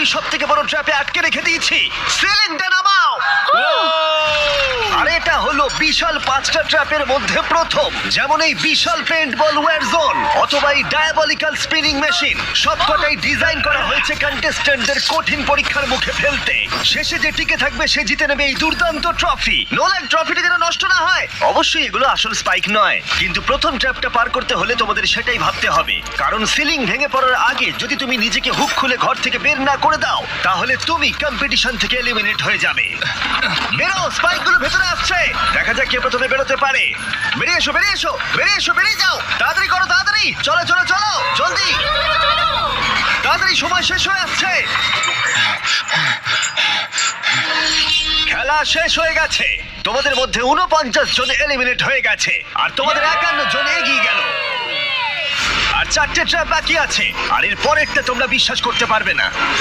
পৃথিবীর সব থেকে বড় ট্র্যাপে আটকে রেখে দিয়েছি। সিলিংটা নামাও। আর এটা হলো বিশাল 5টা ট্র্যাপের মধ্যে প্রথম, যেমন এই বিশাল পেইন্টবল ওয়্যার জোন অথবা এই ডায়াবলিক্যাল স্পিনিং মেশিন। সবকটাই ডিজাইন করা হয়েছে কন্টেস্ট্যান্টদের কঠিন পরীক্ষার মুখে ফেলতে। শেষে যে টিকে থাকবে সে জিতে নেবে এই দুর্দান্ত ট্রফি। নোলান, ট্রফিটা যেন নষ্ট না হয়। অবশ্যই এগুলো আসল স্পাইক নয়, কিন্তু প্রথম ট্র্যাপটা পার করতে হলে তোমাদের সেটাই ভাবতে হবে, কারণ সিলিং ভেঙে পড়ার আগে যদি তুমি নিজেকে হুক খুলে ঘর থেকে বের না করে দাও তাহলে তুমি কম্পিটিশন থেকে এলিমিনেট হয়ে যাবে। বেরো, স্পাইকগুলো ভেতরে আসছে। দেখা যাক কে প্রথমে বেরোতে পারে। বেরিয়ে এসো, বেরিয়ে এসো, বেরিয়ে এসো, বেরিয়ে যাও। তাড়াতাড়ি করো, তাড়াতাড়ি। চলো চলো চলো, জলদি, তাড়াতাড়ি, সময় শেষ হয়ে আসছে। খেলা শেষ হয়ে গেছে। তোমাদের মধ্যে 49 জন এলিমিনেট হয়ে গেছে আর তোমাদের 51 জন এগিয়ে গেল। আর 4টে ট্র্যাপ বাকি আছে, আর এর পরেরটা তোমরা বিশ্বাস করতে পারবে না।